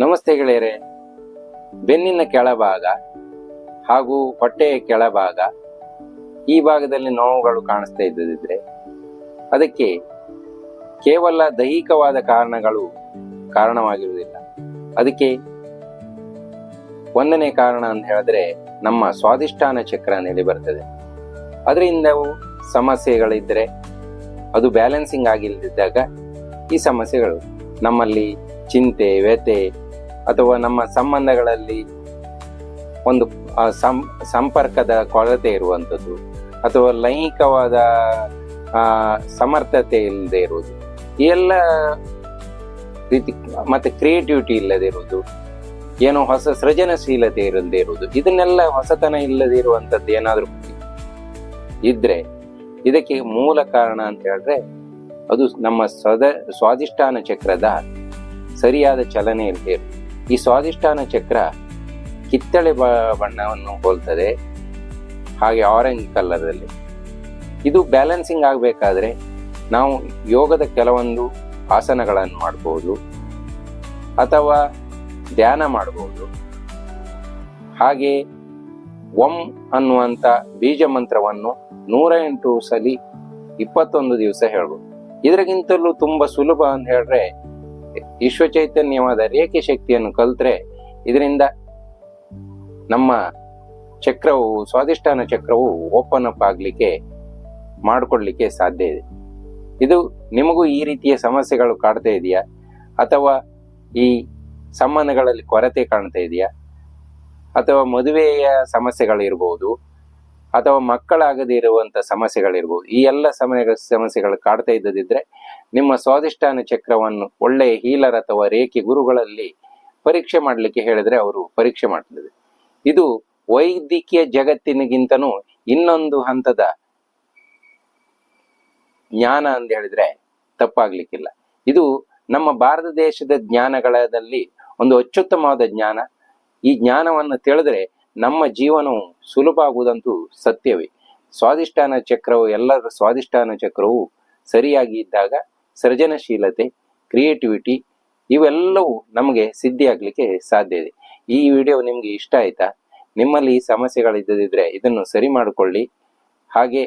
ನಮಸ್ತೆ ಗೆಳೆಯರೆ. ಬೆನ್ನಿನ ಕೆಳಭಾಗ ಹಾಗೂ ಹೊಟ್ಟೆಯ ಕೆಳಭಾಗ ಈ ಭಾಗದಲ್ಲಿ ನೋವುಗಳು ಕಾಣಿಸ್ತಾ ಇದ್ದದಿದ್ರೆ ಅದಕ್ಕೆ ಕೇವಲ ದೈಹಿಕವಾದ ಕಾರಣಗಳು ಕಾರಣವಾಗಿರುವುದಿಲ್ಲ. ಅದಕ್ಕೆ ಒಂದನೇ ಕಾರಣ ಅಂತ ಹೇಳಿದ್ರೆ ನಮ್ಮ ಸ್ವಾದಿಷ್ಠಾನ ಚಕ್ರ ನೆಲೆ ಬರ್ತದೆ. ಅದರಿಂದವು ಸಮಸ್ಯೆಗಳಿದ್ರೆ ಅದು ಬ್ಯಾಲೆನ್ಸಿಂಗ್ ಆಗಿಲ್ಲದಿದ್ದಾಗ ಈ ಸಮಸ್ಯೆಗಳು ನಮ್ಮಲ್ಲಿ ಚಿಂತೆ, ವ್ಯಥೆ ಅಥವಾ ನಮ್ಮ ಸಂಬಂಧಗಳಲ್ಲಿ ಒಂದು ಸಂಪರ್ಕದ ಕೊರತೆ ಇರುವಂಥದ್ದು ಅಥವಾ ಲೈಂಗಿಕವಾದ ಸಮರ್ಥತೆ ಇಲ್ಲದೆ ಇರುವುದು, ಈ ಎಲ್ಲ ರೀತಿ, ಮತ್ತೆ ಕ್ರಿಯೇಟಿವಿಟಿ ಇಲ್ಲದೆ ಇರುವುದು, ಏನೋ ಹೊಸ ಸೃಜನಶೀಲತೆ ಇಲ್ಲದೆ ಇರುವುದು, ಇದನ್ನೆಲ್ಲ ಹೊಸತನ ಇಲ್ಲದೆ ಇರುವಂಥದ್ದು ಏನಾದರೂ ಇದ್ರೆ ಇದಕ್ಕೆ ಮೂಲ ಕಾರಣ ಅಂತ ಹೇಳಿದ್ರೆ ಅದು ನಮ್ಮ ಸ್ವಾದಿಷ್ಠಾನ ಚಕ್ರದ ಸರಿಯಾದ ಚಲನೆ ಇಲ್ಲದೆ ಇರುವುದು. ಈ ಸ್ವಾದಿಷ್ಠಾನ ಚಕ್ರ ಕಿತ್ತಳೆ ಬಣ್ಣವನ್ನು ಹೋಲ್ತದೆ, ಹಾಗೆ ಆರೆಂಜ್ ಕಲರಲ್ಲಿ. ಇದು ಬ್ಯಾಲೆನ್ಸಿಂಗ್ ಆಗಬೇಕಾದ್ರೆ ನಾವು ಯೋಗದ ಕೆಲವೊಂದು ಆಸನಗಳನ್ನು ಮಾಡಬಹುದು ಅಥವಾ ಧ್ಯಾನ ಮಾಡಬಹುದು. ಹಾಗೆ ಓಂ ಅನ್ನುವಂಥ ಬೀಜ ಮಂತ್ರವನ್ನು 108 ಸಲಿ 21 ದಿವಸ ಹೇಳ್ಬೋದು. ಇದಕ್ಕಿಂತಲೂ ತುಂಬಾ ಸುಲಭ ಅಂತ ಹೇಳಿದ್ರೆ ವಿಶ್ವ ಚೈತನ್ಯವಾದ ರೇಖೆ ಶಕ್ತಿಯನ್ನು ಕಲ್ತ್ರೆ ಇದರಿಂದ ನಮ್ಮ ಚಕ್ರವು, ಸ್ವಾದಿಷ್ಠಾನ ಚಕ್ರವು ಓಪನ್ ಅಪ್ ಆಗ್ಲಿಕ್ಕೆ ಮಾಡಿಕೊಡ್ಲಿಕ್ಕೆ ಸಾಧ್ಯ ಇದೆ. ಇದು ನಿಮಗೂ ಈ ರೀತಿಯ ಸಮಸ್ಯೆಗಳು ಕಾಡ್ತಾ ಇದೆಯಾ, ಅಥವಾ ಈ ಸಂಬಂಧಗಳಲ್ಲಿ ಕೊರತೆ ಕಾಣ್ತಾ ಇದೆಯಾ, ಅಥವಾ ಮದುವೆಯ ಸಮಸ್ಯೆಗಳಿರ್ಬೋದು, ಅಥವಾ ಮಕ್ಕಳಾಗದೇ ಇರುವಂತ ಸಮಸ್ಯೆಗಳಿರ್ಬೋದು, ಈ ಎಲ್ಲ ಸಮಸ್ಯೆಗಳು ಕಾಡ್ತಾ ಇದ್ದದಿದ್ರೆ ನಿಮ್ಮ ಸ್ವಾದಿಷ್ಠಾನ ಚಕ್ರವನ್ನು ಒಳ್ಳೆಯ ಹೀಲರ್ ಅಥವಾ ರೇಖೆ ಗುರುಗಳಲ್ಲಿ ಪರೀಕ್ಷೆ ಮಾಡಲಿಕ್ಕೆ ಹೇಳಿದ್ರೆ ಅವರು ಪರೀಕ್ಷೆ ಮಾಡ್ತದೆ. ಇದು ವೈದ್ಯಕೀಯ ಜಗತ್ತಿನಗಿಂತನೂ ಇನ್ನೊಂದು ಹಂತದ ಜ್ಞಾನ ಅಂತ ಹೇಳಿದ್ರೆ ತಪ್ಪಾಗ್ಲಿಕ್ಕಿಲ್ಲ. ಇದು ನಮ್ಮ ಭಾರತ ದೇಶದ ಜ್ಞಾನಗಳಲ್ಲಿ ಒಂದು ಅತ್ಯುತ್ತಮವಾದ ಜ್ಞಾನ. ಈ ಜ್ಞಾನವನ್ನು ತಿಳಿದ್ರೆ ನಮ್ಮ ಜೀವನವು ಸುಲಭ ಆಗುವುದಂತೂ ಸತ್ಯವೇ. ಸ್ವಾದಿಷ್ಠಾನ ಚಕ್ರವು, ಎಲ್ಲರ ಸ್ವಾದಿಷ್ಠಾನ ಚಕ್ರವು ಸರಿಯಾಗಿ ಇದ್ದಾಗ ಸೃಜನಶೀಲತೆ, ಕ್ರಿಯೇಟಿವಿಟಿ ಇವೆಲ್ಲವೂ ನಮಗೆ ಸಿದ್ಧಿಯಾಗಲಿಕ್ಕೆ ಸಾಧ್ಯ ಇದೆ. ಈ ವಿಡಿಯೋ ನಿಮಗೆ ಇಷ್ಟ ಆಯ್ತಾ? ನಿಮ್ಮಲ್ಲಿ ಈ ಸಮಸ್ಯೆಗಳಿದ್ದದಿದ್ರೆ ಇದನ್ನು ಸರಿ ಮಾಡಿಕೊಳ್ಳಿ. ಹಾಗೆ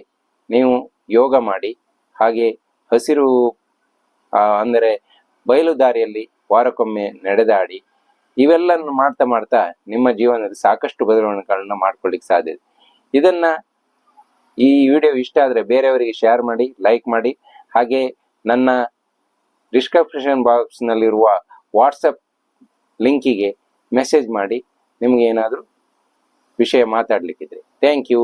ನೀವು ಯೋಗ ಮಾಡಿ, ಹಾಗೆ ಹಸಿರು ಅಂದರೆ ಬಯಲು ದಾರಿಯಲ್ಲಿ ವಾರಕ್ಕೊಮ್ಮೆ ನಡೆದಾಡಿ. ಇವೆಲ್ಲನ್ನು ಮಾಡ್ತಾ ಮಾಡ್ತಾ ನಿಮ್ಮ ಜೀವನದಲ್ಲಿ ಸಾಕಷ್ಟು ಬದಲಾವಣೆಗಳನ್ನ ಮಾಡ್ಕೊಳ್ಳಿಕ್ಕೆ ಸಾಧ್ಯ ಇದೆ. ಇದನ್ನ, ಈ ವಿಡಿಯೋ ಇಷ್ಟ ಆದ್ರೆ ಬೇರೆಯವರಿಗೆ ಶೇರ್ ಮಾಡಿ, ಲೈಕ್ ಮಾಡಿ. ಹಾಗೆ ನನ್ನ ಡಿಸ್ಕ್ರಿಪ್ಷನ್ ಬಾಕ್ಸ್ ನಲ್ಲಿರುವ ವಾಟ್ಸಪ್ ಲಿಂಕಿಗೆ ಮೆಸೇಜ್ ಮಾಡಿ, ನಿಮ್ಗೆ ಏನಾದರೂ ವಿಷಯ ಮಾತಾಡ್ಲಿಕ್ಕಿದ್ರೆ. Thank you.